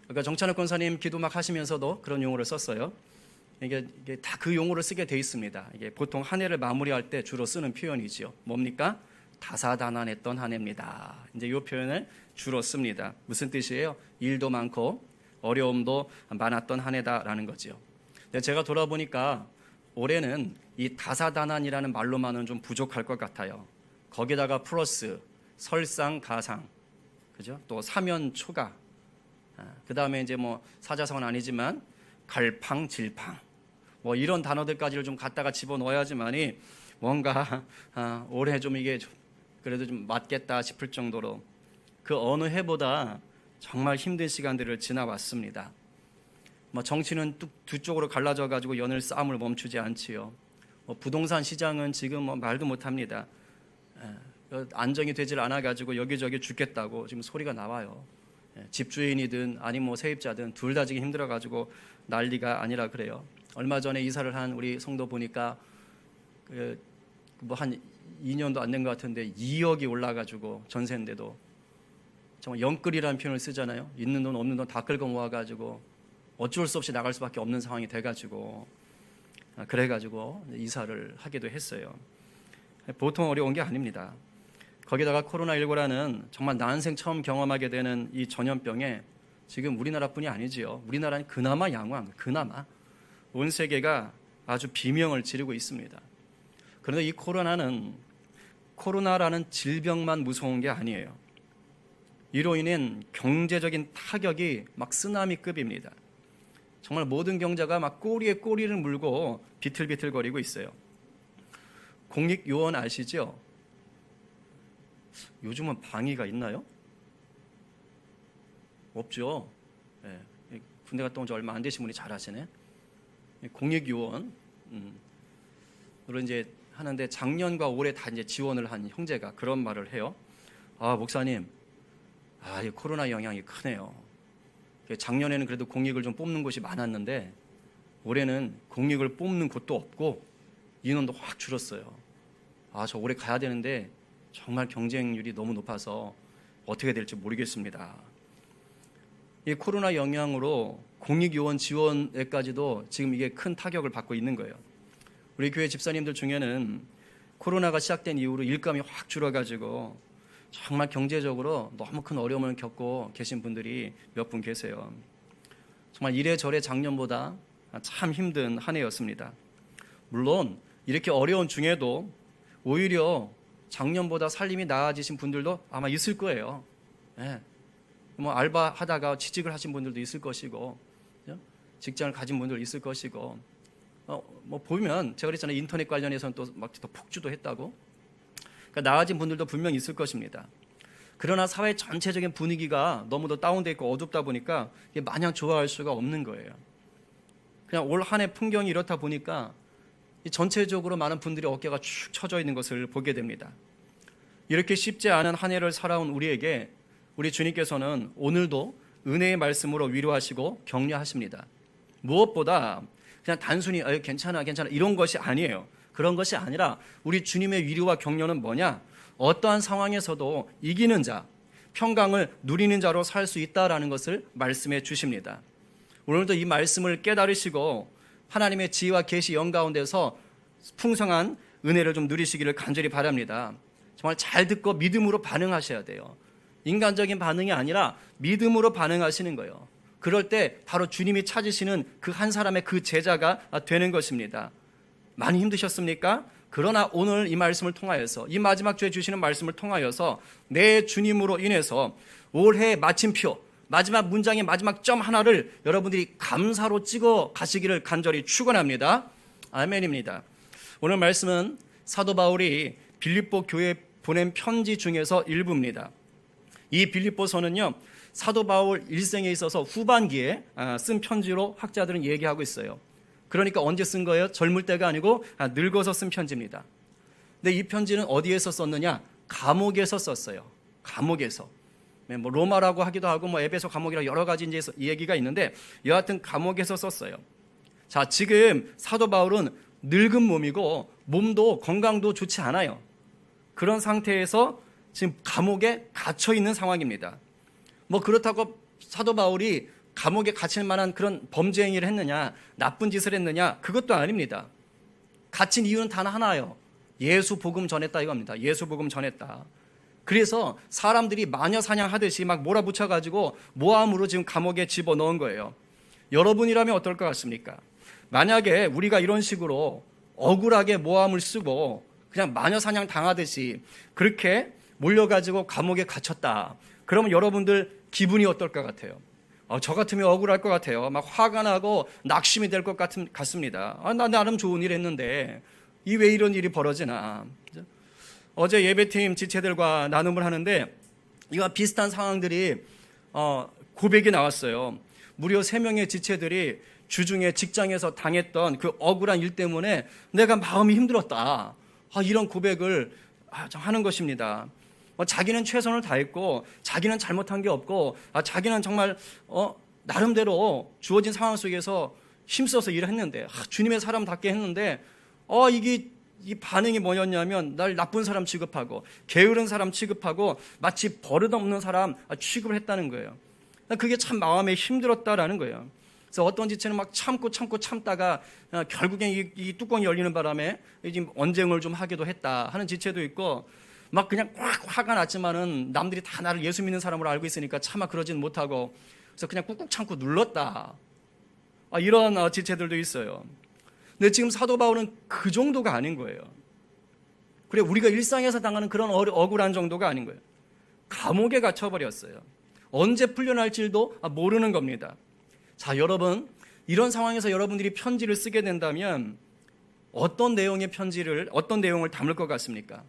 그러니까 정찬욱 권사님 기도 막 하시면서도 그런 용어를 썼어요. 이게 다 그 용어를 쓰게 돼 있습니다. 이게 보통 한 해를 마무리할 때 주로 쓰는 표현이지요. 뭡니까? 다사다난했던 한 해입니다. 이제 이 표현을 주로 씁니다. 무슨 뜻이에요? 일도 많고 어려움도 많았던 한 해다라는 거지요. 근데 제가 돌아보니까 올해는 이 다사다난이라는 말로만은 좀 부족할 것 같아요. 거기다가 플러스 설상가상, 그죠? 또 사면초가, 그 다음에 이제 뭐 사자성어는 아니지만 갈팡질팡, 뭐 이런 단어들까지를 좀 갖다가 집어넣어야지만이 뭔가 올해 좀 이게 그래도 좀 맞겠다 싶을 정도로 그 어느 해보다 정말 힘든 시간들을 지나왔습니다. 뭐 정치는 두 쪽으로 갈라져 가지고 연일 싸움을 멈추지 않지요. 뭐 부동산 시장은 지금 뭐 말도 못합니다. 안정이 되질 않아 가지고 여기저기 죽겠다고 지금 소리가 나와요. 집주인이든 아니 뭐 세입자든 둘 다 지금 힘들어 가지고 난리가 아니라 그래요. 얼마 전에 이사를 한 우리 성도 보니까 뭐 한 2년도 안 된 것 같은데 2억이 올라가지고 전세인데도 정말 영끌이라는 표현을 쓰잖아요. 있는 돈 없는 돈 다 끌고 모아가지고 어쩔 수 없이 나갈 수밖에 없는 상황이 돼가지고 그래가지고 이사를 하기도 했어요. 보통 어려운 게 아닙니다. 거기다가 코로나19라는 정말 난생 처음 경험하게 되는 이 전염병에 지금 우리나라뿐이 아니지요. 우리나라는 그나마 양호한, 그나마 온 세계가 아주 비명을 지르고 있습니다. 그런데 이 코로나라는 질병만 무서운 게 아니에요. 이로 인한 경제적인 타격이 막 쓰나미급입니다. 정말 모든 경제가 막 꼬리에 꼬리를 물고 비틀비틀거리고 있어요. 공익요원 아시죠? 요즘은 방위가 있나요? 없죠. 네. 군대 갔다 온 지 얼마 안 되신 분이 잘 아시네. 공익요원 으로 이제 하는데 작년과 올해 다 이제 지원을 한 형제가 그런 말을 해요. 아, 목사님, 이 코로나 영향이 크네요. 작년에는 그래도 공익을 좀 뽑는 곳이 많았는데 올해는 공익을 뽑는 곳도 없고 인원도 확 줄었어요. 저 올해 가야 되는데 정말 경쟁률이 너무 높아서 어떻게 될지 모르겠습니다. 이 코로나 영향으로 공익요원 지원에까지도 지금 이게 큰 타격을 받고 있는 거예요. 우리 교회 집사님들 중에는 코로나가 시작된 이후로 일감이 확 줄어가지고 정말 경제적으로 너무 큰 어려움을 겪고 계신 분들이 몇 분 계세요. 정말 이래저래 작년보다 참 힘든 한 해였습니다. 물론 이렇게 어려운 중에도 오히려 작년보다 살림이 나아지신 분들도 아마 있을 거예요. 뭐 알바하다가 취직을 하신 분들도 있을 것이고, 직장을 가진 분들 있을 것이고, 뭐 보면 제가 그랬잖아요. 인터넷 관련해서는 또 막 더 폭주도 했다고. 그러니까 나아진 분들도 분명히 있을 것입니다. 그러나 사회 전체적인 분위기가 너무도 다운돼 있고 어둡다 보니까 이게 마냥 좋아할 수가 없는 거예요. 그냥 올 한 해 풍경이 이렇다 보니까 전체적으로 많은 분들이 어깨가 축 처져 있는 것을 보게 됩니다. 이렇게 쉽지 않은 한 해를 살아온 우리에게 우리 주님께서는 오늘도 은혜의 말씀으로 위로하시고 격려하십니다. 무엇보다 그냥 단순히 괜찮아 이런 것이 아니에요. 그런 것이 아니라 우리 주님의 위로와 격려는 뭐냐? 어떠한 상황에서도 이기는 자, 평강을 누리는 자로 살 수 있다라는 것을 말씀해 주십니다. 오늘도 이 말씀을 깨달으시고 하나님의 지혜와 계시 영가운데서 풍성한 은혜를 좀 누리시기를 간절히 바랍니다. 정말 잘 듣고 믿음으로 반응하셔야 돼요. 인간적인 반응이 아니라 믿음으로 반응하시는 거예요. 그럴 때 바로 주님이 찾으시는 그 한 사람의 그 제자가 되는 것입니다. 많이 힘드셨습니까? 그러나 오늘 이 말씀을 통하여서, 이 마지막 주에 주시는 말씀을 통하여서 내 주님으로 인해서 올해 마침표, 마지막 문장의 마지막 점 하나를 여러분들이 감사로 찍어 가시기를 간절히 축원합니다. 아멘입니다. 오늘 말씀은 사도 바울이 빌립보 교회에 보낸 편지 중에서 일부입니다. 이 빌립보서는요, 사도 바울 일생에 있어서 후반기에 쓴 편지로 학자들은 얘기하고 있어요. 그러니까 언제 쓴 거예요? 젊을 때가 아니고 늙어서 쓴 편지입니다. 근데 이 편지는 어디에서 썼느냐? 감옥에서 썼어요. 감옥에서. 뭐 로마라고 하기도 하고 뭐 에베소 감옥이라 여러 가지 이제 얘기가 있는데 여하튼 감옥에서 썼어요. 자, 지금 사도 바울은 늙은 몸이고 몸도 건강도 좋지 않아요. 그런 상태에서 지금 감옥에 갇혀 있는 상황입니다. 뭐 그렇다고 사도 바울이 감옥에 갇힐 만한 그런 범죄 행위를 했느냐, 나쁜 짓을 했느냐, 그것도 아닙니다. 갇힌 이유는 단 하나예요. 예수 복음 전했다 이겁니다. 예수 복음 전했다. 그래서 사람들이 마녀 사냥하듯이 막 몰아붙여가지고 모함으로 지금 감옥에 집어넣은 거예요. 여러분이라면 어떨 것 같습니까? 만약에 우리가 이런 식으로 억울하게 모함을 쓰고 그냥 마녀 사냥 당하듯이 그렇게 몰려가지고 감옥에 갇혔다. 그러면 여러분들 기분이 어떨 것 같아요? 저 같으면 억울할 것 같아요. 막 화가 나고 낙심이 될 것 같습니다. 나 나름 좋은 일 했는데 왜 이런 일이 벌어지나. 어제 예배팀 지체들과 나눔을 하는데 이와 비슷한 상황들이 고백이 나왔어요. 무려 3명의 지체들이 주중에 직장에서 당했던 그 억울한 일 때문에 내가 마음이 힘들었다. 이런 고백을 하는 것입니다. 자기는 최선을 다했고 자기는 잘못한 게 없고 자기는 정말 나름대로 주어진 상황 속에서 힘써서 일을 했는데 주님의 사람답게 했는데 이게 이 반응이 뭐였냐면 날 나쁜 사람 취급하고 게으른 사람 취급하고 마치 버릇없는 사람 취급을 했다는 거예요. 그게 참 마음에 힘들었다라는 거예요. 그래서 어떤 지체는 막 참다가 결국엔 이 뚜껑이 열리는 바람에 지금 언쟁을 좀 하기도 했다 하는 지체도 있고, 막 그냥 확 화가 났지만은 남들이 다 나를 예수 믿는 사람으로 알고 있으니까 차마 그러진 못하고 그래서 그냥 꾹꾹 참고 눌렀다. 이런 지체들도 있어요. 근데 지금 사도 바울은 그 정도가 아닌 거예요. 그래 우리가 일상에서 당하는 그런 억울한 정도가 아닌 거예요. 감옥에 갇혀버렸어요. 언제 풀려날지도 모르는 겁니다. 자, 여러분, 이런 상황에서 여러분들이 편지를 쓰게 된다면 어떤 내용의 편지를, 어떤 내용을 담을 것 같습니까?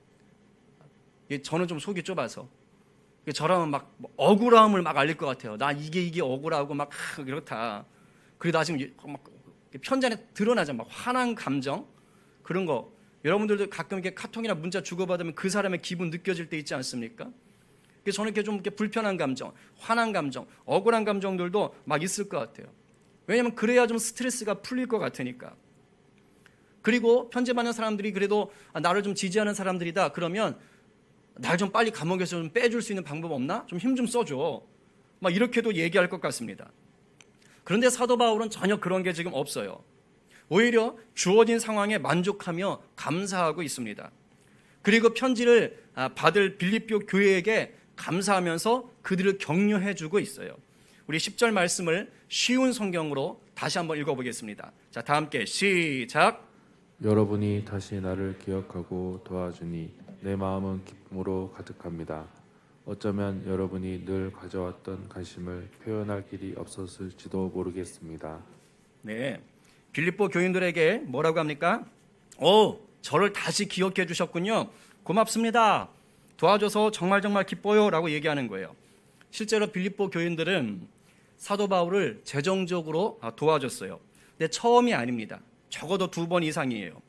저는 좀 속이 좁아서 저라면 막 억울함을 막 알릴 것 같아요. 나 이게 억울하고 막 이렇다. 그리고 나 지금 막 편지 안에 드러나죠. 막 화난 감정 그런 거. 여러분들도 가끔 이렇게 카톡이나 문자 주고받으면 그 사람의 기분 느껴질 때 있지 않습니까? 그래서 저는 이렇게 좀 이렇게 불편한 감정, 화난 감정, 억울한 감정들도 막 있을 것 같아요. 왜냐하면 그래야 좀 스트레스가 풀릴 것 같으니까. 그리고 편지 받는 사람들이 그래도 나를 좀 지지하는 사람들이다 그러면 날 좀 빨리 감옥에서 좀 빼줄 수 있는 방법 없나? 좀 힘 좀 써줘. 막 이렇게도 얘기할 것 같습니다. 그런데 사도 바울은 전혀 그런 게 지금 없어요. 오히려 주어진 상황에 만족하며 감사하고 있습니다. 그리고 편지를 받을 빌립보 교회에게 감사하면서 그들을 격려해주고 있어요. 우리 10절 말씀을 쉬운 성경으로 다시 한번 읽어보겠습니다. 자, 다 함께 시작. 여러분이 다시 나를 기억하고 도와주니 내 마음은 기쁨으로 가득합니다. 어쩌면 여러분이 늘 가져왔던 관심을 표현할 길이 없었을지도 모르겠습니다. 네, 빌립보 교인들에게 뭐라고 합니까? 저를 다시 기억해 주셨군요. 고맙습니다. 도와줘서 정말 기뻐요 라고 얘기하는 거예요. 실제로 빌립보 교인들은 사도 바울을 재정적으로 도와줬어요. 근데 처음이 아닙니다. 적어도 2번 이상이에요.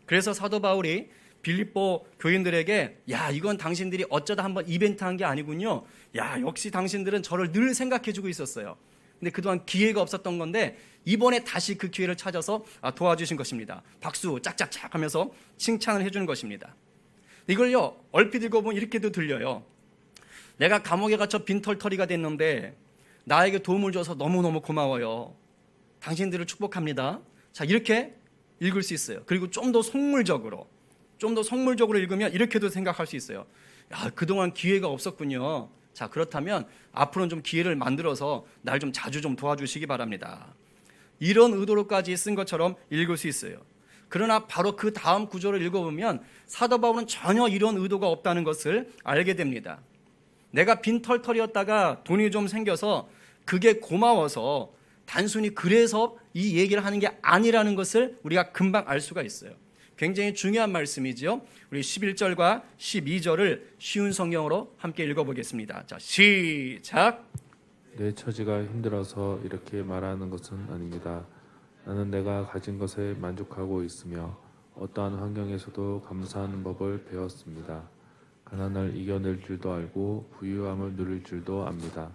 그래서 사도 바울이 빌립보 교인들에게 이건 당신들이 어쩌다 한번 이벤트 한 게 아니군요. 역시 당신들은 저를 늘 생각해 주고 있었어요. 근데 그동안 기회가 없었던 건데 이번에 다시 그 기회를 찾아서 도와주신 것입니다. 박수 짝짝짝 하면서 칭찬을 해주는 것입니다. 이걸요 얼핏 읽어보면 이렇게도 들려요. 내가 감옥에 갇혀 빈털터리가 됐는데 나에게 도움을 줘서 너무너무 고마워요. 당신들을 축복합니다. 자, 이렇게 읽을 수 있어요. 그리고 좀 더 속물적으로 읽으면 이렇게도 생각할 수 있어요. 그동안 기회가 없었군요. 자, 그렇다면 앞으로는 좀 기회를 만들어서 날 좀 자주 좀 도와주시기 바랍니다. 이런 의도로까지 쓴 것처럼 읽을 수 있어요. 그러나 바로 그 다음 구절을 읽어보면 사도 바울은 전혀 이런 의도가 없다는 것을 알게 됩니다. 내가 빈털터리였다가 돈이 좀 생겨서 그게 고마워서 단순히 그래서 이 얘기를 하는 게 아니라는 것을 우리가 금방 알 수가 있어요. 굉장히 중요한 말씀이죠. 우리 11절과 12절을 쉬운 성경으로 함께 읽어보겠습니다. 자, 시작. 내 처지가 힘들어서 이렇게 말하는 것은 아닙니다. 나는 내가 가진 것에 만족하고 있으며 어떠한 환경에서도 감사하는 법을 배웠습니다. 가난을 이겨낼 줄도 알고 부유함을 누릴 줄도 압니다.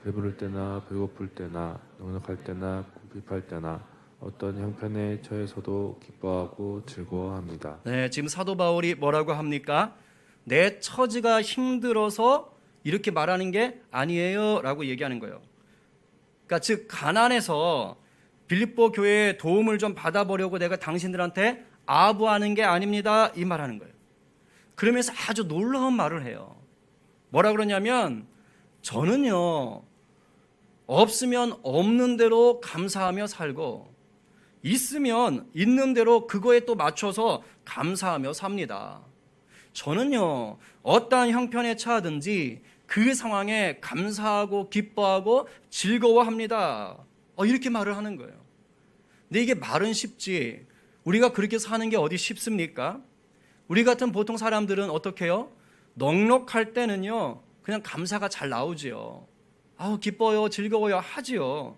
배부를 때나 배고플 때나 넉넉할 때나 궁핍할 때나 어떤 형편에 처해서도 기뻐하고 즐거워합니다. 네, 지금 사도 바울이 뭐라고 합니까? 내 처지가 힘들어서 이렇게 말하는 게 아니에요 라고 얘기하는 거예요. 그러니까 즉 가난해서 빌립보 교회의 도움을 좀 받아보려고 내가 당신들한테 아부하는 게 아닙니다. 이 말하는 거예요. 그러면서 아주 놀라운 말을 해요. 뭐라 그러냐면 저는요 없으면 없는 대로 감사하며 살고 있으면 있는 대로 그거에 또 맞춰서 감사하며 삽니다. 저는요 어떠한 형편에 처하든지 그 상황에 감사하고 기뻐하고 즐거워합니다. 이렇게 말을 하는 거예요. 근데 이게 말은 쉽지 우리가 그렇게 사는 게 어디 쉽습니까? 우리 같은 보통 사람들은 어떻게 해요? 넉넉할 때는요 그냥 감사가 잘 나오지요. 기뻐요 즐거워요 하지요.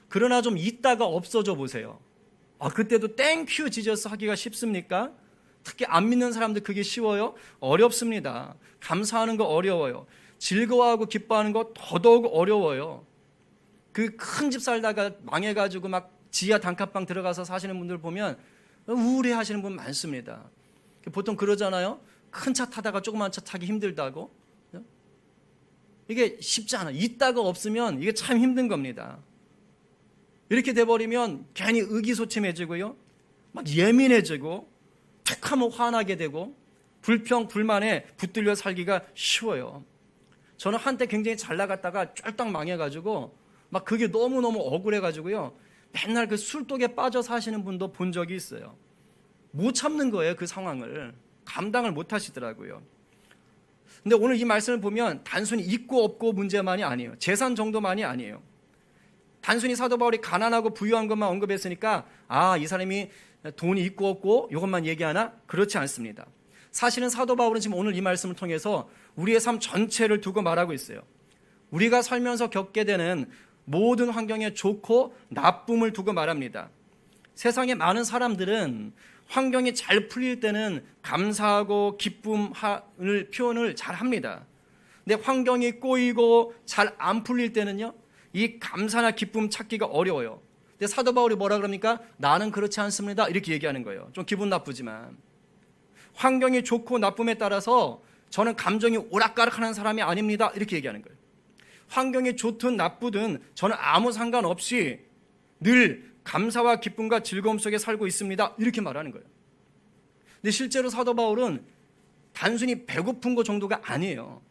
그러나 좀 있다가 없어져 보세요. 그때도 땡큐 지저스 하기가 쉽습니까? 특히 안 믿는 사람들 그게 쉬워요? 어렵습니다. 감사하는 거 어려워요. 즐거워하고 기뻐하는 거 더더욱 어려워요. 그 큰 집 살다가 망해가지고 막 지하 단칸방 들어가서 사시는 분들 보면 우울해 하시는 분 많습니다. 보통 그러잖아요. 큰 차 타다가 조그만 차 타기 힘들다고. 이게 쉽지 않아요. 있다가 없으면 이게 참 힘든 겁니다. 이렇게 돼버리면 괜히 의기소침해지고요. 막 예민해지고 툭하면 화나게 되고 불평, 불만에 붙들려 살기가 쉬워요. 저는 한때 굉장히 잘 나갔다가 쫄딱 망해가지고 막 그게 너무너무 억울해가지고요. 맨날 그 술독에 빠져 사시는 분도 본 적이 있어요. 못 참는 거예요. 그 상황을. 감당을 못 하시더라고요. 근데 오늘 이 말씀을 보면 단순히 있고 없고 문제만이 아니에요. 재산 정도만이 아니에요. 단순히 사도 바울이 가난하고 부유한 것만 언급했으니까 이 사람이 돈이 있고 없고 이것만 얘기하나? 그렇지 않습니다. 사실은 사도 바울은 지금 오늘 이 말씀을 통해서 우리의 삶 전체를 두고 말하고 있어요. 우리가 살면서 겪게 되는 모든 환경에 좋고 나쁨을 두고 말합니다. 세상에 많은 사람들은 환경이 잘 풀릴 때는 감사하고 기쁨을 표현을 잘 합니다. 근데 환경이 꼬이고 잘 안 풀릴 때는요, 이 감사나 기쁨 찾기가 어려워요. 근데 사도 바울이 뭐라 그럽니까? 나는 그렇지 않습니다. 이렇게 얘기하는 거예요. 좀 기분 나쁘지만. 환경이 좋고 나쁨에 따라서 저는 감정이 오락가락하는 사람이 아닙니다. 이렇게 얘기하는 거예요. 환경이 좋든 나쁘든 저는 아무 상관없이 늘 감사와 기쁨과 즐거움 속에 살고 있습니다. 이렇게 말하는 거예요. 근데 실제로 사도 바울은 단순히 배고픈 것 정도가 아니에요.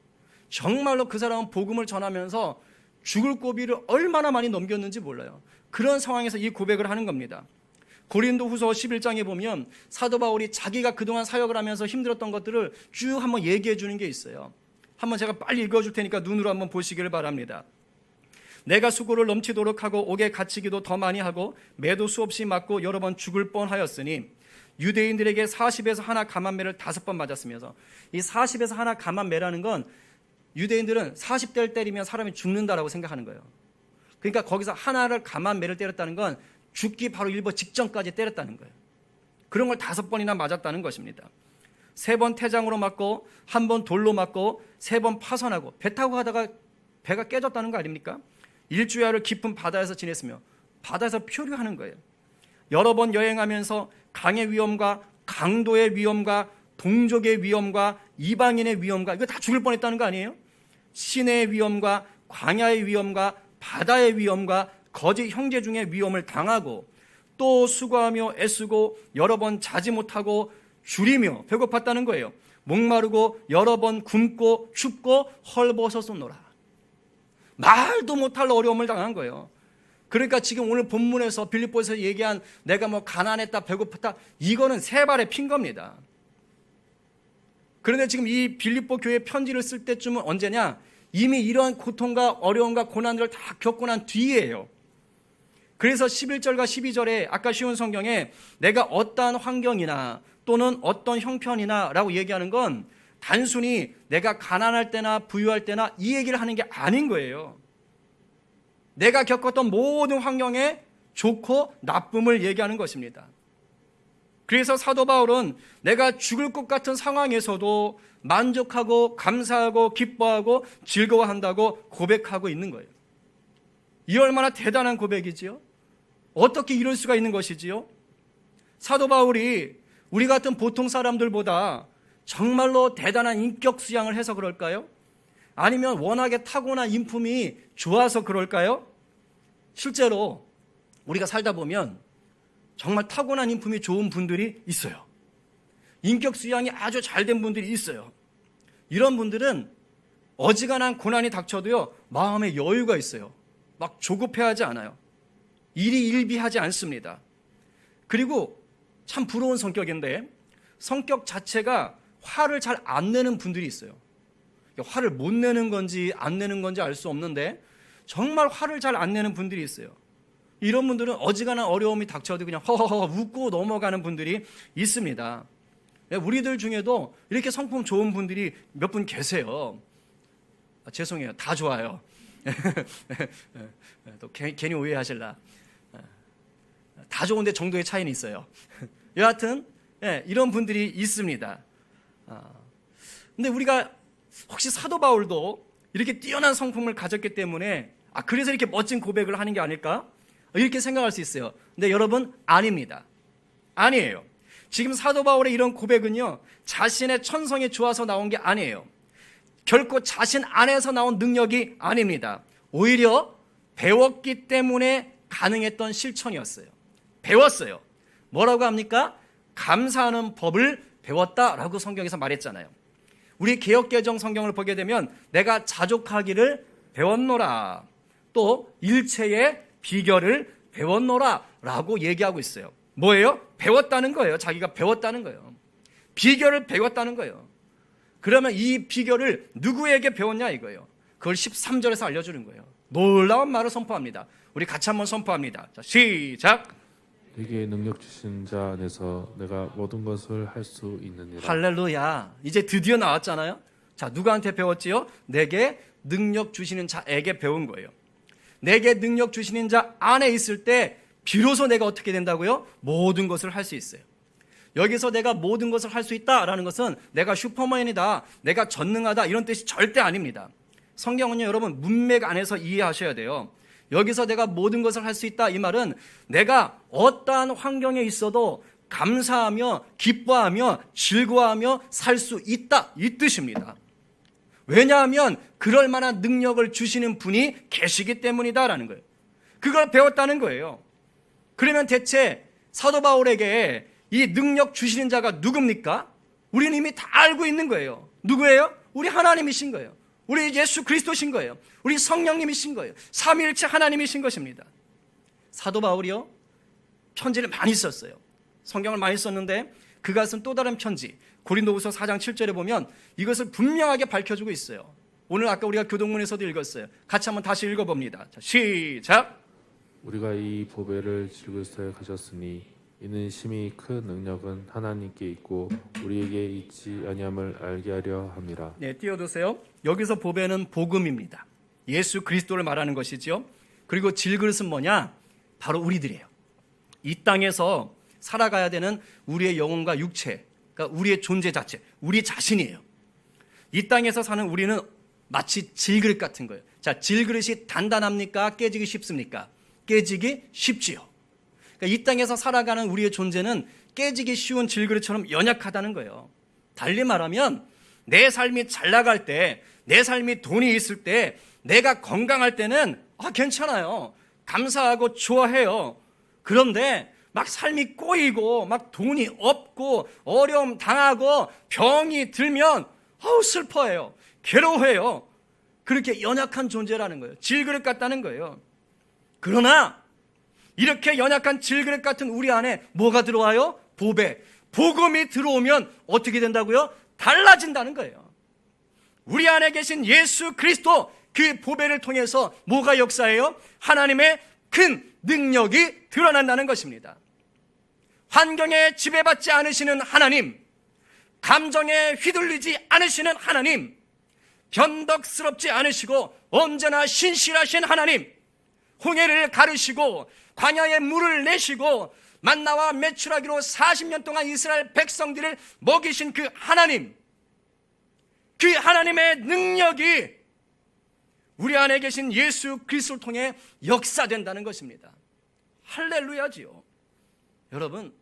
정말로 그 사람은 복음을 전하면서 죽을 고비를 얼마나 많이 넘겼는지 몰라요. 그런 상황에서 이 고백을 하는 겁니다. 고린도 후서 11장에 보면 사도 바울이 자기가 그동안 사역을 하면서 힘들었던 것들을 쭉 한번 얘기해 주는 게 있어요. 한번 제가 빨리 읽어줄 테니까 눈으로 한번 보시기를 바랍니다. 내가 수고를 넘치도록 하고 옥에 갇히기도 더 많이 하고 매도 수없이 맞고 여러 번 죽을 뻔하였으니 유대인들에게 40에서 하나 감한매를 5번 맞았으면서 이 40에서 하나 감한매라는 건 유대인들은 40대를 때리면 사람이 죽는다라고 생각하는 거예요. 그러니까 거기서 하나를 감한매를 때렸다는 건 죽기 바로 일보 직전까지 때렸다는 거예요. 그런 걸 5번이나 맞았다는 것입니다. 3번 태장으로 맞고 1번 돌로 맞고 3번 파선하고 배 타고 가다가 배가 깨졌다는 거 아닙니까? 일주야를 깊은 바다에서 지냈으며 바다에서 표류하는 거예요. 여러 번 여행하면서 강의 위험과 강도의 위험과 동족의 위험과 이방인의 위험과 이거 다 죽을 뻔했다는 거 아니에요? 시내의 위험과 광야의 위험과 바다의 위험과 거짓 형제 중의 위험을 당하고 또 수고하며 애쓰고 여러 번 자지 못하고 줄이며 배고팠다는 거예요. 목마르고 여러 번 굶고 춥고 헐벗어서노라. 말도 못할 어려움을 당한 거예요. 그러니까 지금 오늘 본문에서 빌립보에서 얘기한 내가 뭐 가난했다 배고팠다 이거는 세 발의 핀 겁니다. 그런데 지금 이 빌립보 교회 편지를 쓸 때쯤은 언제냐? 이미 이러한 고통과 어려움과 고난들을 다 겪고 난 뒤에요. 그래서 11절과 12절에 아까 쉬운 성경에 내가 어떠한 환경이나 또는 어떤 형편이나 라고 얘기하는 건 단순히 내가 가난할 때나 부유할 때나 이 얘기를 하는 게 아닌 거예요. 내가 겪었던 모든 환경에 좋고 나쁨을 얘기하는 것입니다. 그래서 사도 바울은 내가 죽을 것 같은 상황에서도 만족하고 감사하고 기뻐하고 즐거워한다고 고백하고 있는 거예요. 이 얼마나 대단한 고백이지요? 어떻게 이럴 수가 있는 것이지요? 사도 바울이 우리 같은 보통 사람들보다 정말로 대단한 인격 수양을 해서 그럴까요? 아니면 워낙에 타고난 인품이 좋아서 그럴까요? 실제로 우리가 살다 보면 정말 타고난 인품이 좋은 분들이 있어요. 인격 수양이 아주 잘된 분들이 있어요. 이런 분들은 어지간한 고난이 닥쳐도요, 마음에 여유가 있어요. 막 조급해하지 않아요. 일이 일비하지 않습니다. 그리고 참 부러운 성격인데, 성격 자체가 화를 잘 안 내는 분들이 있어요. 화를 못 내는 건지 안 내는 건지 알 수 없는데 정말 화를 잘 안 내는 분들이 있어요. 이런 분들은 어지간한 어려움이 닥쳐도 그냥 허허허 웃고 넘어가는 분들이 있습니다. 우리들 중에도 이렇게 성품 좋은 분들이 몇 분 계세요. 죄송해요. 다 좋아요. 또 괜히 오해하실라. 다 좋은데 정도의 차이는 있어요. 여하튼 이런 분들이 있습니다. 근데 우리가 혹시 사도 바울도 이렇게 뛰어난 성품을 가졌기 때문에 그래서 이렇게 멋진 고백을 하는 게 아닐까? 이렇게 생각할 수 있어요. 근데 여러분, 아닙니다. 아니에요. 지금 사도 바울의 이런 고백은요, 자신의 천성이 좋아서 나온 게 아니에요. 결코 자신 안에서 나온 능력이 아닙니다. 오히려 배웠기 때문에 가능했던 실천이었어요. 배웠어요. 뭐라고 합니까? 감사하는 법을 배웠다라고 성경에서 말했잖아요. 우리 개역개정 성경을 보게 되면 내가 자족하기를 배웠노라, 또 일체의 비결을 배웠노라 라고 얘기하고 있어요. 뭐예요? 배웠다는 거예요. 자기가 배웠다는 거예요. 비결을 배웠다는 거예요. 그러면 이 비결을 누구에게 배웠냐 이거예요. 그걸 13절에서 알려주는 거예요. 놀라운 말을 선포합니다. 우리 같이 한번 선포합니다. 자, 시작. 내게 능력 주신 자 안에서 내가 모든 것을 할 수 있느니라. 할렐루야. 이제 드디어 나왔잖아요. 자, 누구한테 배웠지요? 내게 능력 주시는 자에게 배운 거예요. 내게 능력 주시는 자 안에 있을 때 비로소 내가 어떻게 된다고요? 모든 것을 할 수 있어요. 여기서 내가 모든 것을 할 수 있다라는 것은 내가 슈퍼맨이다, 내가 전능하다 이런 뜻이 절대 아닙니다. 성경은요, 여러분 문맥 안에서 이해하셔야 돼요. 여기서 내가 모든 것을 할 수 있다 이 말은 내가 어떠한 환경에 있어도 감사하며 기뻐하며 즐거워하며 살 수 있다 이 뜻입니다. 왜냐하면 그럴 만한 능력을 주시는 분이 계시기 때문이다라는 거예요. 그걸 배웠다는 거예요. 그러면 대체 사도 바울에게 이 능력 주시는 자가 누굽니까? 우리는 이미 다 알고 있는 거예요. 누구예요? 우리 하나님이신 거예요. 우리 예수 그리스도신 거예요. 우리 성령님이신 거예요. 삼위일체 하나님이신 것입니다. 사도 바울이요, 편지를 많이 썼어요. 성경을 많이 썼는데 그가 쓴 또 다른 편지 고린도후서 4장 7절에 보면 이것을 분명하게 밝혀주고 있어요. 오늘 아까 우리가 교동문에서도 읽었어요. 같이 한번 다시 읽어봅니다. 자, 시작. 우리가 이 보배를 질그릇에 가졌으니 이는 심히 큰 능력은 하나님께 있고 우리에게 있지 아니함을 알게 하려 함이라. 네, 띄워두세요. 여기서 보배는 복음입니다. 예수 그리스도를 말하는 것이죠. 그리고 질그릇은 뭐냐? 바로 우리들이에요. 이 땅에서 살아가야 되는 우리의 영혼과 육체, 그러니까 우리의 존재 자체, 우리 자신이에요. 이 땅에서 사는 우리는 마치 질그릇 같은 거예요. 자, 질그릇이 단단합니까? 깨지기 쉽습니까? 깨지기 쉽지요. 그러니까 이 땅에서 살아가는 우리의 존재는 깨지기 쉬운 질그릇처럼 연약하다는 거예요. 달리 말하면 내 삶이 잘 나갈 때, 내 삶이 돈이 있을 때, 내가 건강할 때는 괜찮아요. 감사하고 좋아해요. 그런데 막 삶이 꼬이고 막 돈이 없고 어려움 당하고 병이 들면 슬퍼해요. 괴로워해요. 그렇게 연약한 존재라는 거예요. 질그릇 같다는 거예요. 그러나 이렇게 연약한 질그릇 같은 우리 안에 뭐가 들어와요? 보배, 복음이 들어오면 어떻게 된다고요? 달라진다는 거예요. 우리 안에 계신 예수 그리스도, 그 보배를 통해서 뭐가 역사해요? 하나님의 큰 능력이 드러난다는 것입니다. 환경에 지배받지 않으시는 하나님, 감정에 휘둘리지 않으시는 하나님, 변덕스럽지 않으시고 언제나 신실하신 하나님, 홍해를 가르시고 광야에 물을 내시고 만나와 메추라기로 40년 동안 이스라엘 백성들을 먹이신 그 하나님, 그 하나님의 능력이 우리 안에 계신 예수 그리스도를 통해 역사된다는 것입니다. 할렐루야지요. 여러분,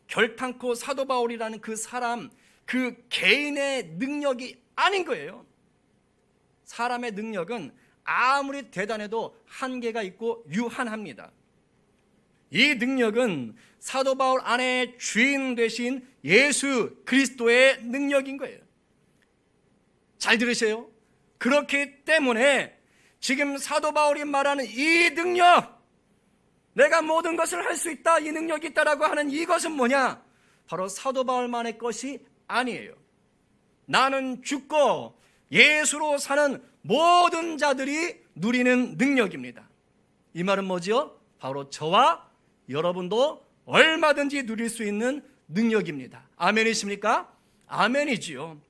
결탄코 사도 바울이라는 그 사람, 그 개인의 능력이 아닌 거예요. 사람의 능력은 아무리 대단해도 한계가 있고 유한합니다. 이 능력은 사도 바울 안에 주인 되신 예수 그리스도의 능력인 거예요. 잘 들으세요. 그렇기 때문에 지금 사도 바울이 말하는 이 능력, 내가 모든 것을 할 수 있다, 이 능력이 있다라고 하는 이것은 뭐냐? 바로 사도 바울만의 것이 아니에요. 나는 죽고 예수로 사는 모든 자들이 누리는 능력입니다. 이 말은 뭐지요? 바로 저와 여러분도 얼마든지 누릴 수 있는 능력입니다. 아멘이십니까? 아멘이지요.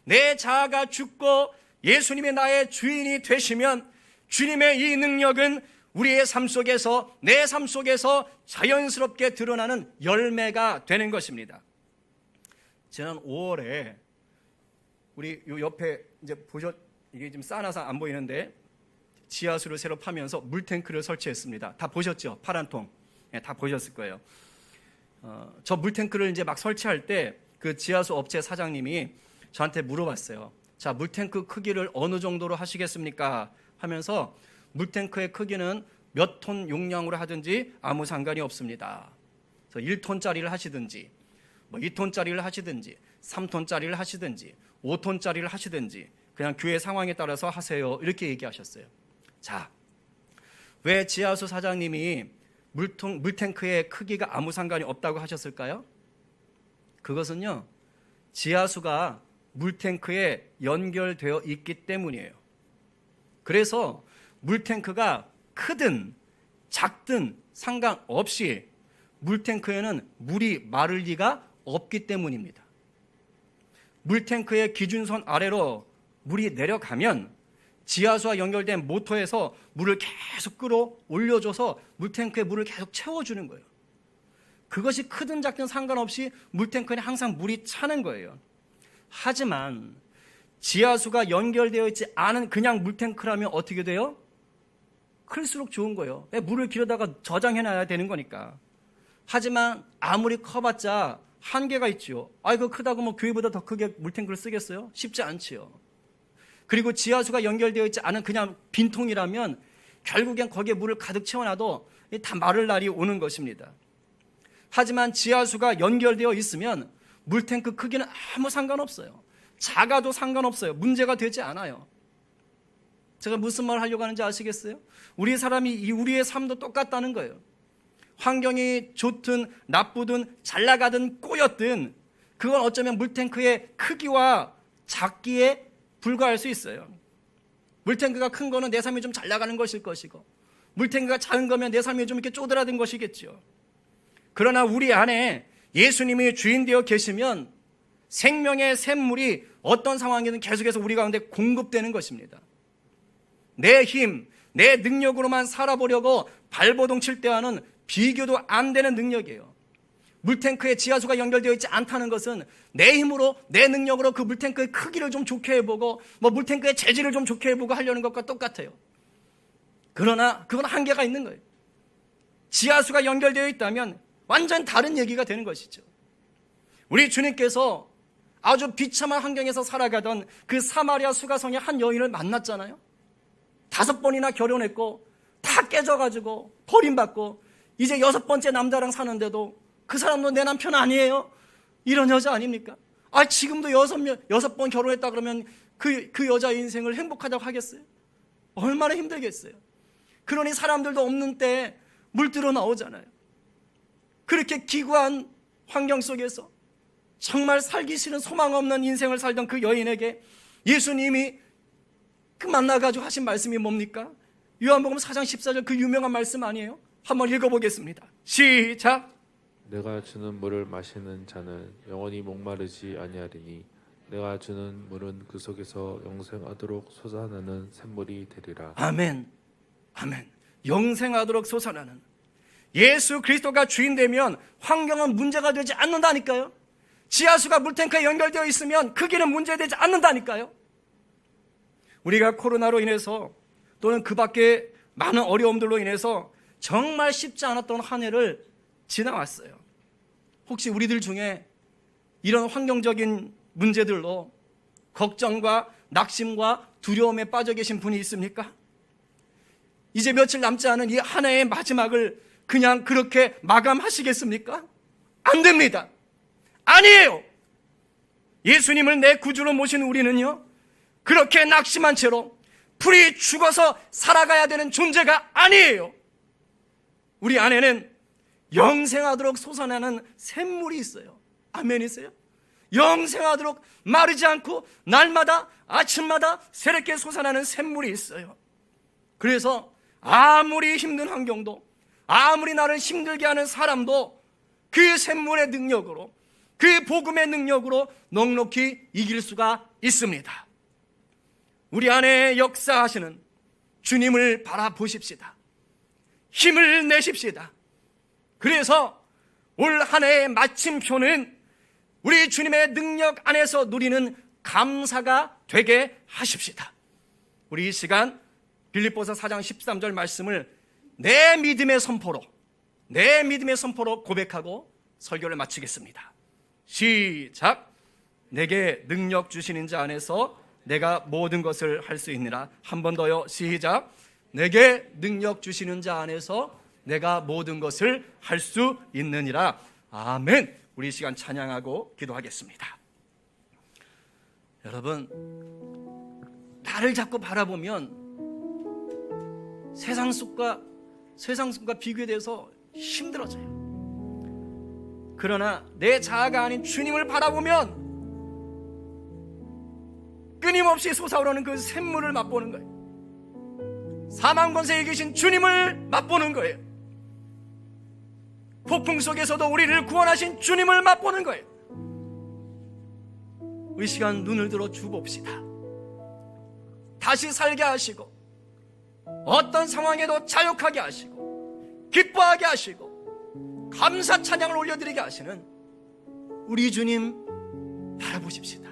내 자아가 죽고 예수님이 나의 주인이 되시면 주님의 이 능력은 우리의 삶 속에서, 내 삶 속에서 자연스럽게 드러나는 열매가 되는 것입니다. 지난 5월에 우리 요 옆에 이제 이게 지금 싸놔서 안 보이는데 지하수를 새로 파면서 물탱크를 설치했습니다. 다 보셨죠? 파란 통. 네, 다 보셨을 거예요. 저 물탱크를 이제 막 설치할 때 그 지하수 업체 사장님이 저한테 물어봤어요. 자, 물탱크 크기를 어느 정도로 하시겠습니까? 하면서 물탱크의 크기는 몇 톤 용량으로 하든지 아무 상관이 없습니다. 그래서 1톤짜리를 하시든지, 2톤짜리를 하시든지, 3톤짜리를 하시든지, 5톤짜리를 하시든지 그냥 교회 상황에 따라서 하세요. 이렇게 얘기하셨어요. 자, 왜 지하수 사장님이 물탱크의 크기가 아무 상관이 없다고 하셨을까요? 그것은요, 지하수가 물탱크에 연결되어 있기 때문이에요. 그래서 물탱크가 크든 작든 상관없이 물탱크에는 물이 마를 리가 없기 때문입니다. 물탱크의 기준선 아래로 물이 내려가면 지하수와 연결된 모터에서 물을 계속 끌어올려줘서 물탱크에 물을 계속 채워주는 거예요. 그것이 크든 작든 상관없이 물탱크에는 항상 물이 차는 거예요. 하지만 지하수가 연결되어 있지 않은 그냥 물탱크라면 어떻게 돼요? 클수록 좋은 거예요. 물을 길어다가 저장해놔야 되는 거니까. 하지만 아무리 커봤자 한계가 있죠. 그거 크다고 뭐 교회보다 더 크게 물탱크를 쓰겠어요? 쉽지 않지요. 그리고 지하수가 연결되어 있지 않은 그냥 빈통이라면 결국엔 거기에 물을 가득 채워놔도 다 마를 날이 오는 것입니다. 하지만 지하수가 연결되어 있으면 물탱크 크기는 아무 상관없어요. 작아도 상관없어요. 문제가 되지 않아요. 제가 무슨 말 하려고 하는지 아시겠어요? 우리의 삶도 똑같다는 거예요. 환경이 좋든 나쁘든 잘 나가든 꼬였든 그건 어쩌면 물탱크의 크기와 작기에 불과할 수 있어요. 물탱크가 큰 거는 내 삶이 좀 잘 나가는 것일 것이고, 물탱크가 작은 거면 내 삶이 좀 이렇게 쪼드라든 것이겠죠. 그러나 우리 안에 예수님이 주인 되어 계시면 생명의 샘물이 어떤 상황이든 계속해서 우리 가운데 공급되는 것입니다. 내 힘, 내 능력으로만 살아보려고 발버둥 칠 때와는 비교도 안 되는 능력이에요. 물탱크에 지하수가 연결되어 있지 않다는 것은 내 힘으로, 내 능력으로 그 물탱크의 크기를 좀 좋게 해보고 물탱크의 재질을 좀 좋게 해보고 하려는 것과 똑같아요. 그러나 그건 한계가 있는 거예요. 지하수가 연결되어 있다면 완전 다른 얘기가 되는 것이죠. 우리 주님께서 아주 비참한 환경에서 살아가던 그 사마리아 수가성의 한 여인을 만났잖아요. 5번이나 결혼했고 다 깨져가지고 버림받고 이제 6번째 남자랑 사는데도 그 사람도 내 남편 아니에요? 이런 여자 아닙니까? 지금도 6번 결혼했다 그러면 그 여자의 인생을 행복하다고 하겠어요? 얼마나 힘들겠어요? 그러니 사람들도 없는 때 물들어 나오잖아요. 그렇게 기구한 환경 속에서 정말 살기 싫은 소망 없는 인생을 살던 그 여인에게 예수님이 만나가지고 하신 말씀이 뭡니까? 요한복음 4장 14절 그 유명한 말씀 아니에요? 한번 읽어보겠습니다. 시작. 내가 주는 물을 마시는 자는 영원히 목마르지 아니하리니 내가 주는 물은 그 속에서 영생하도록 솟아나는 샘물이 되리라. 아멘. 아멘. 영생하도록 솟아나는 예수 그리스도가 주인 되면 환경은 문제가 되지 않는다니까요. 지하수가 물탱크에 연결되어 있으면 크기는 문제되지 않는다니까요. 우리가 코로나로 인해서 또는 그 밖에 많은 어려움들로 인해서 정말 쉽지 않았던 한 해를 지나왔어요. 혹시 우리들 중에 이런 환경적인 문제들로 걱정과 낙심과 두려움에 빠져 계신 분이 있습니까? 이제 며칠 남지 않은 이 한 해의 마지막을 그냥 그렇게 마감하시겠습니까? 안 됩니다. 아니에요. 예수님을 내 구주로 모신 우리는요, 그렇게 낙심한 채로 풀이 죽어서 살아가야 되는 존재가 아니에요. 우리 안에는 영생하도록 솟아나는 샘물이 있어요. 아멘이세요? 영생하도록 마르지 않고 날마다 아침마다 새롭게 솟아나는 샘물이 있어요. 그래서 아무리 힘든 환경도, 아무리 나를 힘들게 하는 사람도 그 샘물의 능력으로, 그 복음의 능력으로 넉넉히 이길 수가 있습니다. 우리 안에 역사하시는 주님을 바라보십시다. 힘을 내십시다. 그래서 올 한 해의 마침표는 우리 주님의 능력 안에서 누리는 감사가 되게 하십시다. 우리 이 시간 빌립보서 4장 13절 말씀을 내 믿음의 선포로 고백하고 설교를 마치겠습니다. 시작. 내게 능력 주시는 자 안에서 내가 모든 것을 할 수 있느라. 한 번 더요. 시작. 내게 능력 주시는 자 안에서 내가 모든 것을 할 수 있느니라. 아멘. 우리 이 시간 찬양하고 기도하겠습니다. 여러분, 나를 자꾸 바라보면 세상 속과 비교돼서 힘들어져요. 그러나 내 자아가 아닌 주님을 바라보면 끊임없이 솟아오르는 그 샘물을 맛보는 거예요. 사망 권세에 계신 주님을 맛보는 거예요. 폭풍 속에서도 우리를 구원하신 주님을 맛보는 거예요. 이 시간 눈을 들어 주봅시다. 다시 살게 하시고, 어떤 상황에도 자유하게 하시고, 기뻐하게 하시고, 감사 찬양을 올려드리게 하시는 우리 주님 바라보십시다.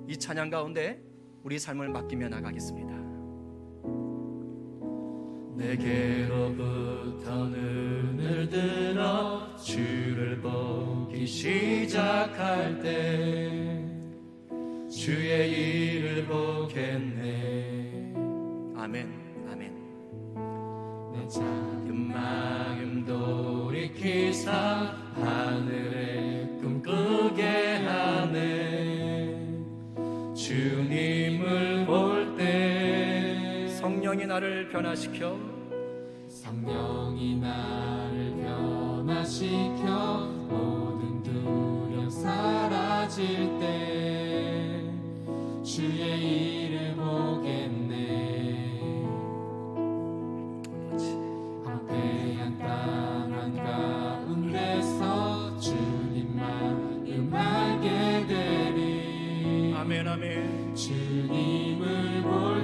이 찬양 가운데 우리 삶을 맡기며 나가겠습니다. 내게로부터 눈을 들어 주를 보기 시작할 때 주의 일을 보겠네. 아멘. 내 작은 마음 돌이키사 하늘에 꿈꾸게 하네. 주님을 볼 때 성령이 나를 변화시켜 모든 두려움 사라질 때 주의 일을 보겠네. 황폐한 땅 한가운데서 주님만 알게 되리. 아멘. 주님을 볼 때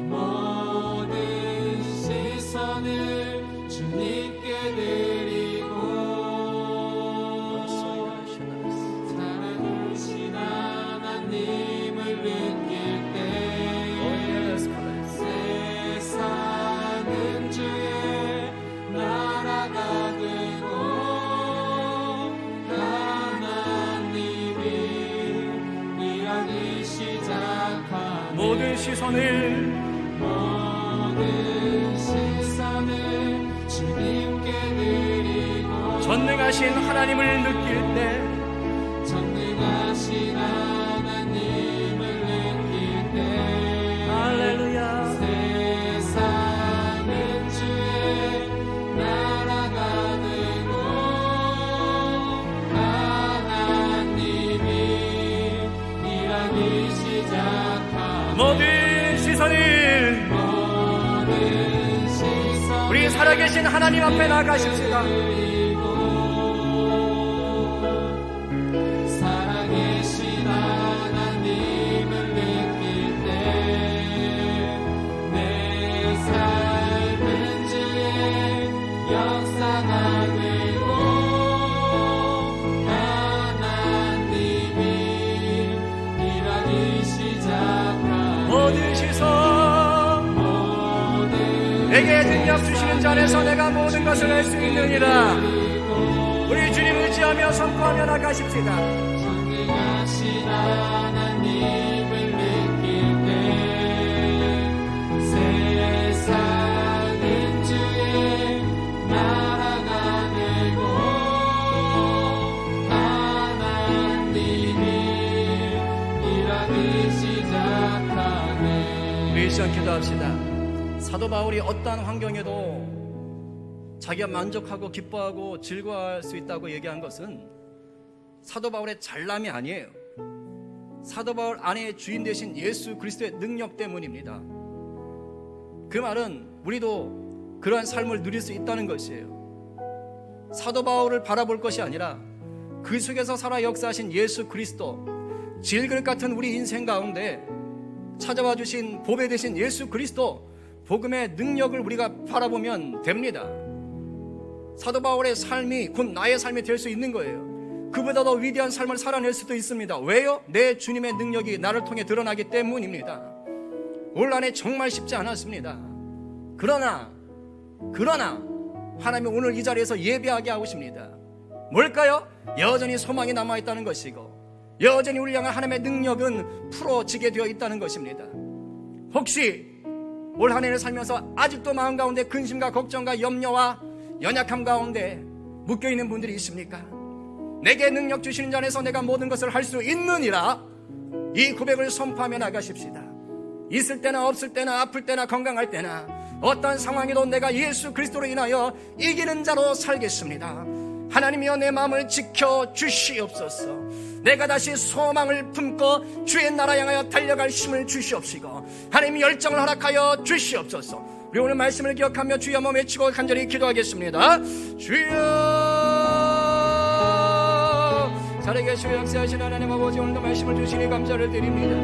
모든 시선을 주님께 드리고 사랑하신 하나님을 느낄 때 세상은 주의 나라가 되고 하나님이 일하기 시작하네. 모든 시선을 주님께 드리고 전능하신 하나님을 느낄 때 할렐루야. 세상은 주의 나라가 되고 하나님이 일하기 시작하네. 모든 시선을 우리 살아계신 하나님 앞에 나가십시다. 살아계신 하나님을 느낄 때 내 삶은 주의 역사가 되고 하나님이 일하기 시작하네. 모든 시선 내게 능력 주시는 자 안에서 내가 모든 것을 할 수 있느니라. 우리 주님 의지하며 선포하며 나가십시다. 전능하신 하나님을 느낄 때 이 시간 기도합시다. 사도 바울이 어떠한 환경에도 자기가 만족하고 기뻐하고 즐거워할 수 있다고 얘기한 것은 사도 바울의 잘남이 아니에요. 사도 바울 안에 주인 되신 예수 그리스도의 능력 때문입니다. 그 말은 우리도 그러한 삶을 누릴 수 있다는 것이에요. 사도 바울을 바라볼 것이 아니라 그 속에서 살아 역사하신 예수 그리스도, 질그릇 같은 우리 인생 가운데 찾아와 주신 보배 되신 예수 그리스도, 복음의 능력을 우리가 바라보면 됩니다. 사도 바울의 삶이 곧 나의 삶이 될 수 있는 거예요. 그보다 더 위대한 삶을 살아낼 수도 있습니다. 왜요? 내 주님의 능력이 나를 통해 드러나기 때문입니다. 온란에 정말 쉽지 않았습니다. 그러나 하나님이 오늘 이 자리에서 예배하게 하십니다. 뭘까요? 여전히 소망이 남아있다는 것이고 여전히 우리 향한 하나님의 능력은 풀어지게 되어 있다는 것입니다. 혹시 올 한 해를 살면서 아직도 마음 가운데 근심과 걱정과 염려와 연약함 가운데 묶여있는 분들이 있습니까? 내게 능력 주시는 자 안에서 내가 모든 것을 할 수 있느니라, 이 고백을 선포하며 나가십시다. 있을 때나 없을 때나 아플 때나 건강할 때나 어떤 상황에도 내가 예수 그리스도로 인하여 이기는 자로 살겠습니다. 하나님이여 내 마음을 지켜 주시옵소서. 내가 다시 소망을 품고 주의 나라 향하여 달려갈 힘을 주시옵시고 하나님 열정을 허락하여 주시옵소서. 우리 오늘 말씀을 기억하며 주여 한번 외치고 간절히 기도하겠습니다. 주여, 살아계시고 역사하신 하나님 아버지, 오늘도 말씀을 주시니 감사를 드립니다.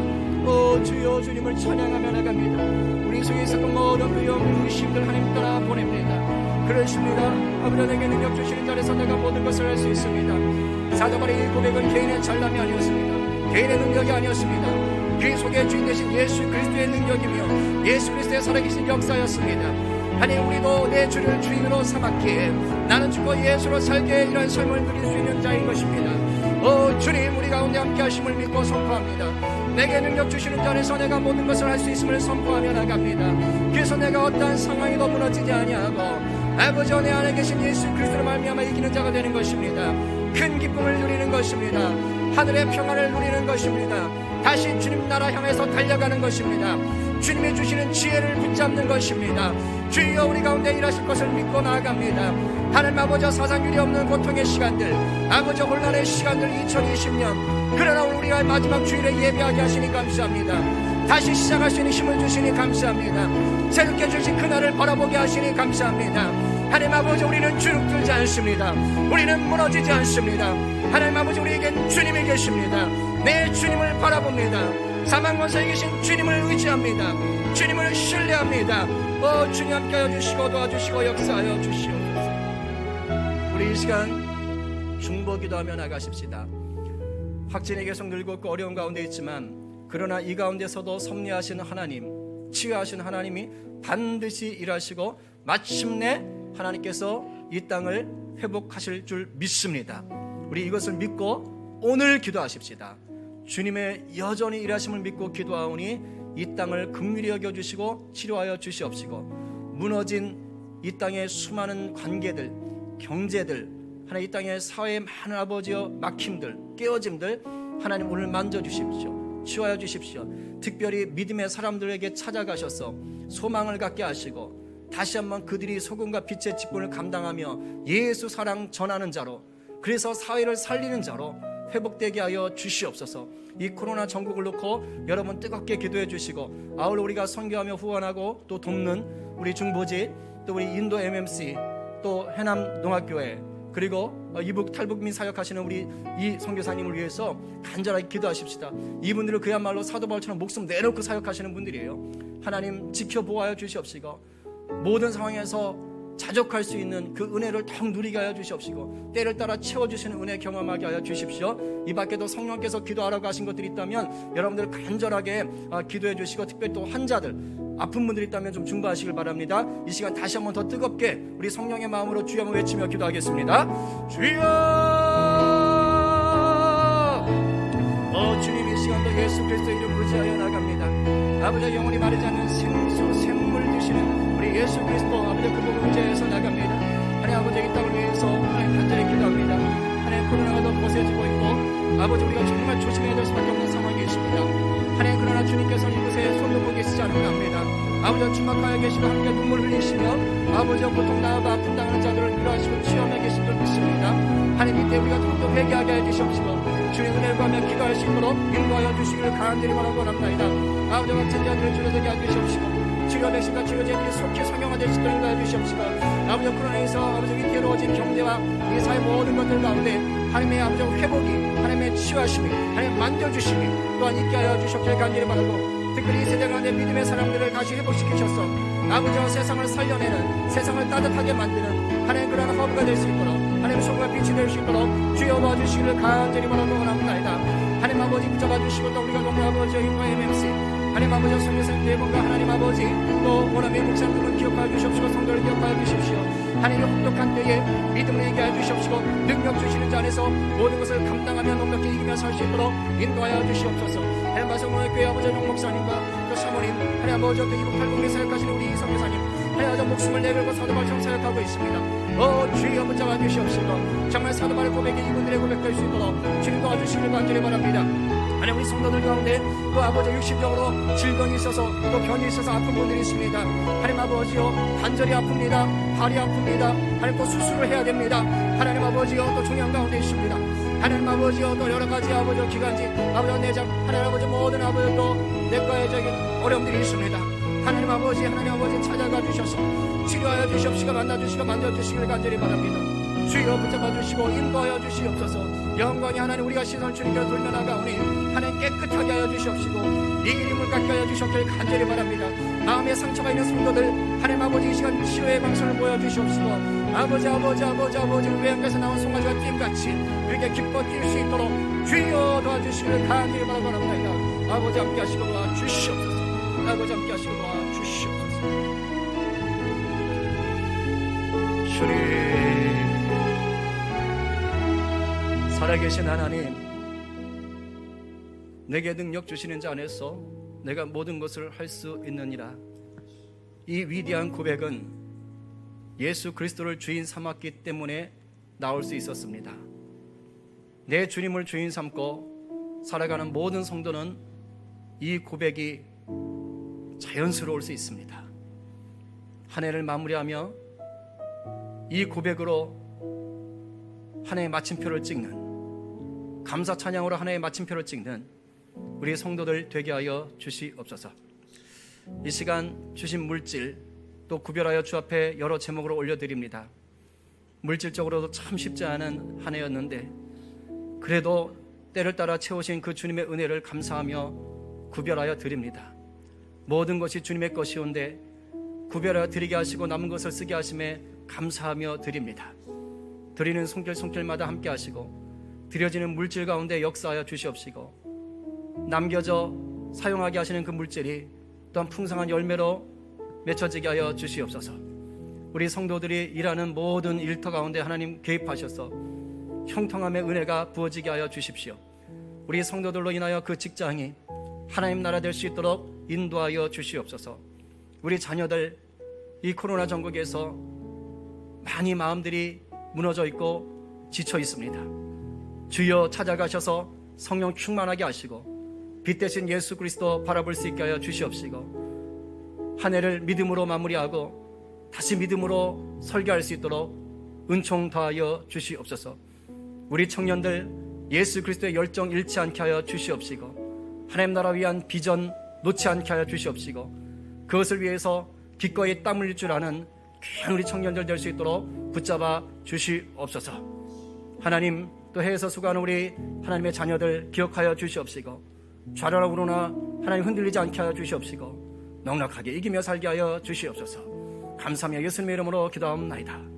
주여, 주님을 찬양하며 나갑니다. 우리 속에 있었던 모든 그 영혼 의심들 하나님 따라 보냅니다. 그렇습니다. 아버지, 내게 능력 주시는 자리에서 내가 모든 것을 할 수 있습니다. 사도 바울의 이 고백은 개인의 잘남이 아니었습니다. 개인의 능력이 아니었습니다. 그 속에 주인 되신 예수 그리스도의 능력이며 예수 그리스도의 살아계신 역사였습니다. 하나님, 우리도 내 주를 주인으로 삼았기에 나는 죽고 예수로 살게 이런 삶을 누릴 수 있는 자인 것입니다. 주님, 우리 가운데 함께 하심을 믿고 선포합니다. 내게 능력 주시는 자 안에서 내가 모든 것을 할 수 있음을 선포하며 나갑니다. 그래서 내가 어떠한 상황에도 무너지지 아니하고 아버지 내 안에 계신 예수 그리스도로 말미암아 이기는 자가 되는 것입니다. 큰 기쁨을 누리는 것입니다. 하늘의 평안을 누리는 것입니다. 다시 주님 나라 향해서 달려가는 것입니다. 주님이 주시는 지혜를 붙잡는 것입니다. 주여, 우리 가운데 일하실 것을 믿고 나아갑니다. 하나님 아버지, 사상률이 없는 고통의 시간들, 아버지 혼란의 시간들 2020년, 그러나 오늘 우리가 마지막 주일에 예배하게 하시니 감사합니다. 다시 시작할 수 있는 힘을 주시니 감사합니다. 새롭게 주신 그날을 바라보게 하시니 감사합니다. 하나님 아버지, 우리는 주눅들지 않습니다. 우리는 무너지지 않습니다. 하나님 아버지, 우리에겐 주님이 계십니다. 내 주님을 바라봅니다. 사망 권세에 계신 주님을 의지합니다. 주님을 신뢰합니다. 주님 함께하여 주시고 도와주시고 역사하여 주시옵소서. 우리 이 시간 중보 기도하며 나가십시다. 확진이 계속 늘고 있고 어려운 가운데 있지만 그러나 이 가운데서도 섭리하시는 하나님, 치유하시는 하나님이 반드시 일하시고 마침내 하나님께서 이 땅을 회복하실 줄 믿습니다. 우리 이것을 믿고 오늘 기도하십시다. 주님의 여전히 일하심을 믿고 기도하오니 이 땅을 긍휼히 여겨주시고 치료하여 주시옵시고 무너진 이 땅의 수많은 관계들, 경제들, 하나님 이 땅의 사회의 많은 아버지여 막힘들, 깨어짐들 하나님 오늘 만져주십시오. 치유하여 주십시오. 특별히 믿음의 사람들에게 찾아가셔서 소망을 갖게 하시고 다시 한번 그들이 소금과 빛의 직분을 감당하며 예수 사랑 전하는 자로, 그래서 사회를 살리는 자로 회복되게 하여 주시옵소서. 이 코로나 전국을 놓고 여러분 뜨겁게 기도해 주시고 아울러 우리가 선교하며 후원하고 또 돕는 우리 중보지, 또 우리 인도 MMC, 또 해남 농학교회, 그리고 이북 탈북민 사역하시는 우리 이 선교사님을 위해서 간절하게 기도하십시다. 이분들은 그야말로 사도 바울처럼 목숨 내놓고 사역하시는 분들이에요. 하나님 지켜보아여 주시옵시고 모든 상황에서 자족할 수 있는 그 은혜를 더 누리게 하여 주시옵시고 때를 따라 채워주시는 은혜 경험하게 하여 주십시오. 이 밖에도 성령께서 기도하라고 하신 것들이 있다면 여러분들 간절하게 기도해 주시고 특별히 또 환자들, 아픈 분들이 있다면 좀 중보하시길 바랍니다. 이 시간 다시 한번 더 뜨겁게 우리 성령의 마음으로 주여 한번 외치며 기도하겠습니다. 주여, 주님 이 시간도 예수 그리스도 이름 의지하여 나갑니다. 아버지 영원히 마르지 않는 생수 샘물 드시는 우리 예수 그리스도 아버지 그분을 의지해서 나갑니다. 하나님 아버지 이 땅을 위해서 하나님 간절히 기도합니다. 하나님 코로나가 더 거세지고 있고 아버지 우리가 정말 조심해야 될 수밖에 없는 상황이 있습니다. 하나님 그러나 주님께서는 이곳에 손을 보고 계시지 않는가 합니다. 아버지 주막하여 계시고 함께 눈물 흘리시며 아버지 고통 나아가 아픔 당하는 자들을 위로하시고 치유하며 계신 줄 믿습니다. 하나님 이때 우리가 더욱더 회개하게 해 주시옵시고 주의 은혜를 구하며 기도할 수 있도록 인도하여 주시기를 간절히 바라고 원합니다. 아버지 같은 자들을 줄여서게 해 주시옵시고 치료 백신과 치료제들이 속히 상용화될 수 있도록 인도해 주시옵시고 아버지 코로나에서 아버지 위태로워진 경제와 이 사회 모든 것들 가운데 하나님의 아버지 회복이 하나님의 치유하심이 하나님의 만져주심이 또한 있게 하여 주시옵기를 간절히 바라고 특별히 이 세대 가운데 믿음의 사람들을 다시 회복시키셔서 아버지와 세상을 살려내는 세상을 따뜻하게 만드는 하나님 그러한 허브가 될 수 있도록 하나님 소금과 빛이 될 수 있도록 주여 도와주시기를 간절히 바라고 원합니다. 하나님 아버지 붙잡아 주시고 또 우리가 동네 아버지와 인도의 MMC 하나님 아버지와 성교사님 대본과 하나님 아버지 또 원어민 목사님을 기억하여 주시옵시고 성도를 기억하여 주십시오. 하나님의 혹독한 때에 믿음을 얘기하여 주시옵시고 능력 주시는 자 안에서 모든 것을 감당하며 넉넉히 이기며 살 수 있도록 인도하여 주시옵소서. 하나님 마성모의 교회 아버지 용 목사님과 또 사모님 하나님 아버지 또 2680에 사역하시는 우리 이성 교사님 하나님 아버지 목숨을 내걸고 사도발처럼 사역하고 있습니다. 주여 붙잡아 주시옵시고 정말 사도발의 고백이 이분들의 고백될 수 있도록 주님 도와주시기를 간절히 바랍니다. 하나님 우리 성도들 가운데 또 아버지 육신적으로 질병이 있어서 또 병이 있어서 아픈 분들이 있습니다. 하나님 아버지요 관절이 아픕니다. 발이 아픕니다. 하나님 또 수술을 해야 됩니다. 하나님 아버지요 또 중요한 가운데 있습니다. 하나님 아버지요 또 여러가지 아버지 기관지 아버지 내장 하나님 아버지 모든 아버지 또 내과의적인 어려움들이 있습니다. 하나님 아버지 찾아가 주셔서 치료하여 주시옵시고 만나주시고 만져주시기를 간절히 바랍니다. 주여 붙잡아 주시고 인도하여 주시옵소서. 영광이 하나님 우리가 시선 주님께로 돌려나가오니 하나님 깨끗하게 하여 주시옵시고 이 이름을 갖게 하여 주시옵기를 간절히 바랍니다. 마음에 상처가 있는 성도들 하나님 아버지 이 시간 치료의 방송을 보여주시옵시고 아버지 외양에서 나온 송아지와 띠같이 그렇게 기뻐 뛸 수 있도록 주여 도와주시기를 간절히 바라고 합니다. 아버지 함께 하시고 도와주시옵소서. 아버지 함께 하시고 도와주시옵소서. 주님 살아계신 하나님, 내게 능력 주시는 자 안에서 내가 모든 것을 할 수 있느니라. 이 위대한 고백은 예수 그리스도를 주인 삼았기 때문에 나올 수 있었습니다. 내 주님을 주인 삼고 살아가는 모든 성도는 이 고백이 자연스러울 수 있습니다. 한 해를 마무리하며 이 고백으로 한 해의 마침표를 찍는, 감사 찬양으로 한 해의 마침표를 찍는 우리 성도들 되게 하여 주시옵소서. 이 시간 주신 물질 또 구별하여 주 앞에 여러 제목으로 올려드립니다. 물질적으로도 참 쉽지 않은 한 해였는데 그래도 때를 따라 채우신 그 주님의 은혜를 감사하며 구별하여 드립니다. 모든 것이 주님의 것이온데 구별하여 드리게 하시고 남은 것을 쓰게 하심에 감사하며 드립니다. 드리는 손길마다 함께 하시고 드려지는 물질 가운데 역사하여 주시옵시고 남겨져 사용하게 하시는 그 물질이 또한 풍성한 열매로 맺혀지게 하여 주시옵소서. 우리 성도들이 일하는 모든 일터 가운데 하나님 개입하셔서 형통함의 은혜가 부어지게 하여 주십시오. 우리 성도들로 인하여 그 직장이 하나님 나라 될 수 있도록 인도하여 주시옵소서. 우리 자녀들 이 코로나 전국에서 많이 마음들이 무너져 있고 지쳐 있습니다. 주여 찾아가셔서 성령 충만하게 하시고 빛 대신 예수 그리스도 바라볼 수 있게 하여 주시옵시고 한 해를 믿음으로 마무리하고 다시 믿음으로 설계할 수 있도록 은총 더하여 주시옵소서. 우리 청년들 예수 그리스도의 열정 잃지 않게 하여 주시옵시고 하나님 나라 위한 비전 놓지 않게 하여 주시옵시고 그것을 위해서 기꺼이 땀 흘릴 줄 아는 귀한 우리 청년들 될 수 있도록 붙잡아 주시옵소서. 하나님 또 해에서 수고하는 우리 하나님의 자녀들 기억하여 주시옵시고 좌로나 우로나 하나님 흔들리지 않게 하여 주시옵시고 넉넉하게 이기며 살게 하여 주시옵소서. 감사하며 예수님의 이름으로 기도하옵나이다.